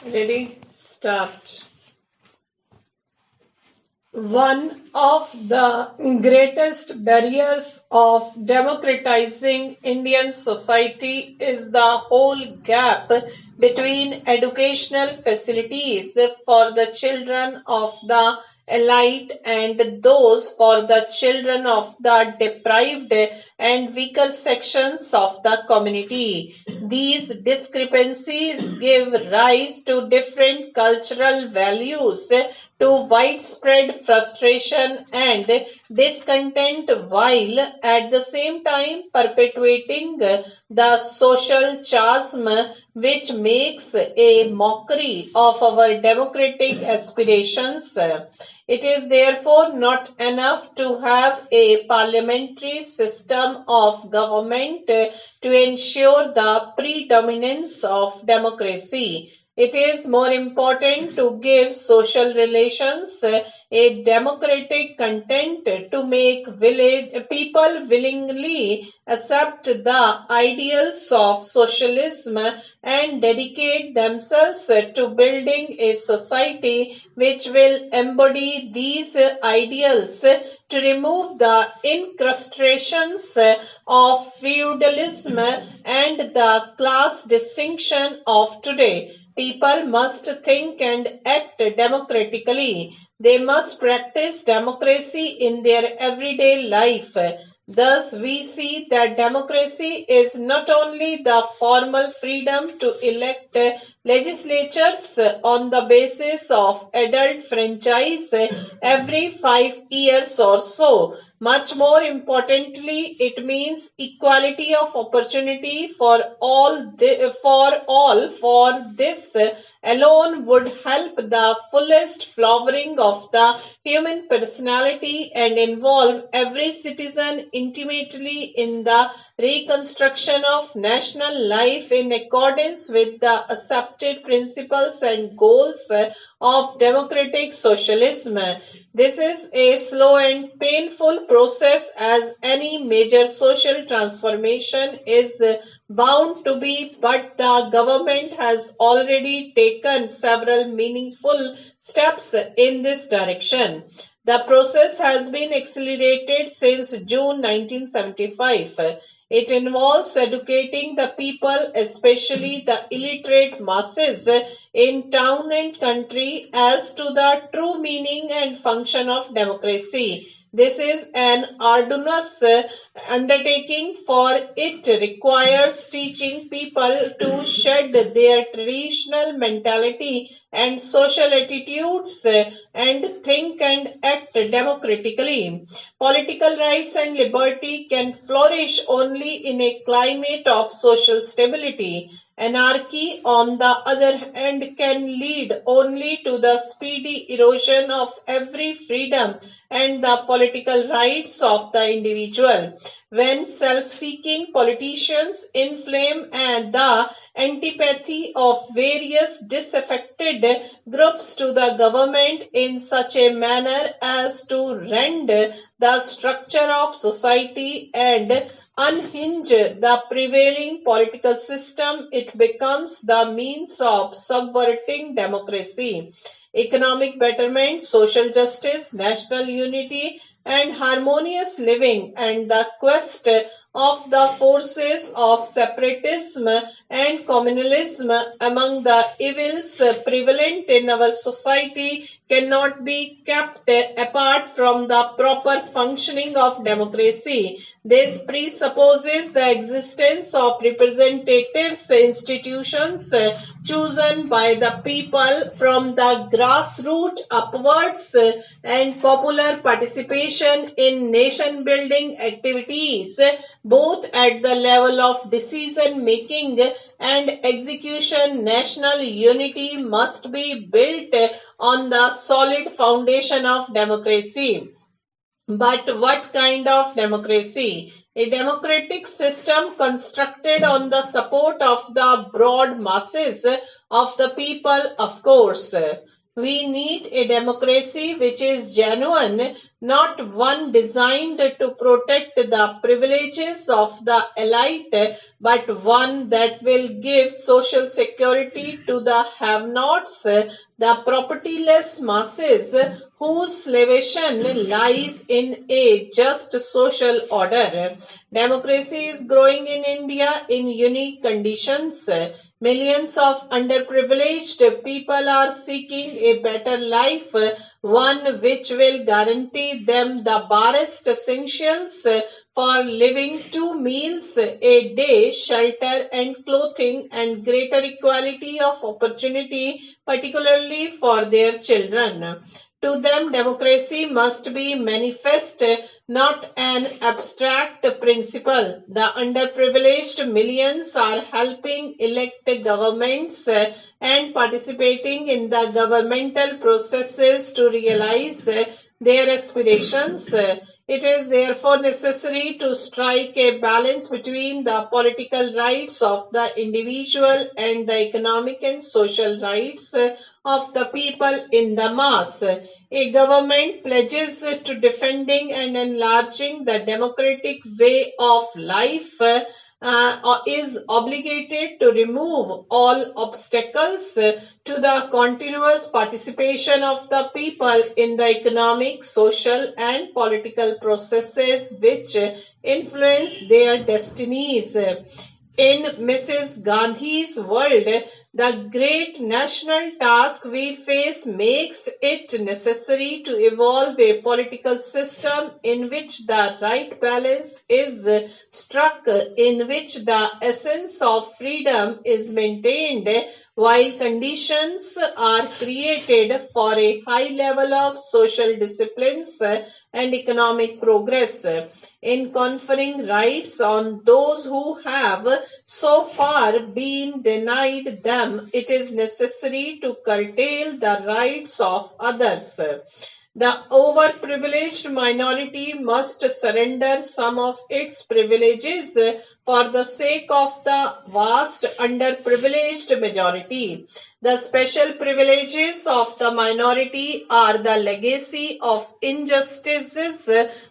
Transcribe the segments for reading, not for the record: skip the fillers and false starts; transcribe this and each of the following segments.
Ready? Start. One of the greatest barriers of democratizing Indian society is the whole gap between educational facilities for the children of the elite and those for the children of the deprived and weaker sections of the community. These discrepancies give rise to different cultural values, to widespread frustration and discontent, while at the same time perpetuating the social chasm which makes a mockery of our democratic aspirations. It is therefore not enough to have a parliamentary system of government to ensure the predominance of democracy. It is more important to give social relations a democratic content to make people willingly accept the ideals of socialism and dedicate themselves to building a society which will embody these ideals, to remove the incrustations of feudalism and the class distinction of today. People must think and act democratically. They must practice democracy in their everyday life. Thus, we see that democracy is not only the formal freedom to elect legislatures on the basis of adult franchise every 5 years or so. Much more importantly, it means equality of opportunity for all. For this alone would help the fullest flowering of the human personality and involve every citizen intimately in the reconstruction of national life in accordance with the accepted principles and goals of democratic socialism. This is a slow and painful process, as any major social transformation is bound to be, but the government has already taken several meaningful steps in this direction. The process has been accelerated since June 1975. It involves educating the people, especially the illiterate masses in town and country, as to the true meaning and function of democracy. This is an arduous undertaking, for it requires teaching people to shed their traditional mentality and social attitudes and think and act democratically. Political rights and liberty can flourish only in a climate of social stability. Anarchy, on the other hand, can lead only to the speedy erosion of every freedom and the political rights of the individual. When self-seeking politicians inflame the antipathy of various disaffected groups to the government in such a manner as to rend the structure of society and unhinge the prevailing political system, it becomes the means of subverting democracy. Economic betterment, social justice, national unity, and harmonious living, and the quest of the forces of separatism and communalism among the evils prevalent in our society cannot be kept apart from the proper functioning of democracy. This presupposes the existence of representatives institutions chosen by the people from the grassroots upwards, and popular participation in nation building activities both at the level of decision making and execution. National unity must be built on the solid foundation of democracy. But what kind of democracy? A democratic system constructed on the support of the broad masses of the people, of course. We need a democracy which is genuine, not one designed to protect the privileges of the elite, but one that will give social security to the have-nots, the propertyless masses whose salvation lies in a just social order. Democracy is growing in India in unique conditions. Millions of underprivileged people are seeking a better life, one which will guarantee them the barest essentials for living, 2 meals a day, shelter and clothing, and greater equality of opportunity, particularly for their children. To them, democracy must be manifest, not an abstract principle. The underprivileged millions are helping elect governments and participating in the governmental processes to realize their aspirations. It is therefore necessary to strike a balance between the political rights of the individual and the economic and social rights of the people in the mass. A government pledges to defending and enlarging the democratic way of life is obligated to remove all obstacles to the continuous participation of the people in the economic, social, and political processes which influence their destinies. In Mrs. Gandhi's world, the great national task we face makes it necessary to evolve a political system in which the right balance is struck, in which the essence of freedom is maintained, while conditions are created for a high level of social disciplines and economic progress. In conferring rights on those who have so far been denied them, it is necessary to curtail the rights of others. The overprivileged minority must surrender some of its privileges for the sake of the vast underprivileged majority. The special privileges of the minority are the legacy of injustices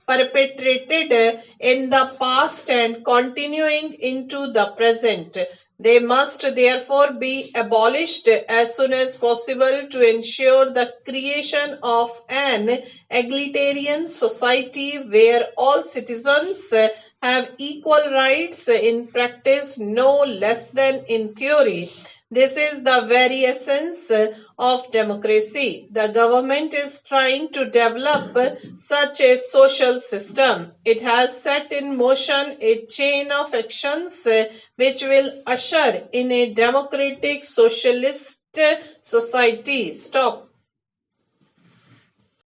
perpetrated in the past and continuing into the present. They must therefore be abolished as soon as possible to ensure the creation of an egalitarian society where all citizens have equal rights in practice no less than in theory. This is the very essence of democracy. The government is trying to develop such a social system. It has set in motion a chain of actions which will usher in a democratic socialist society. Stop.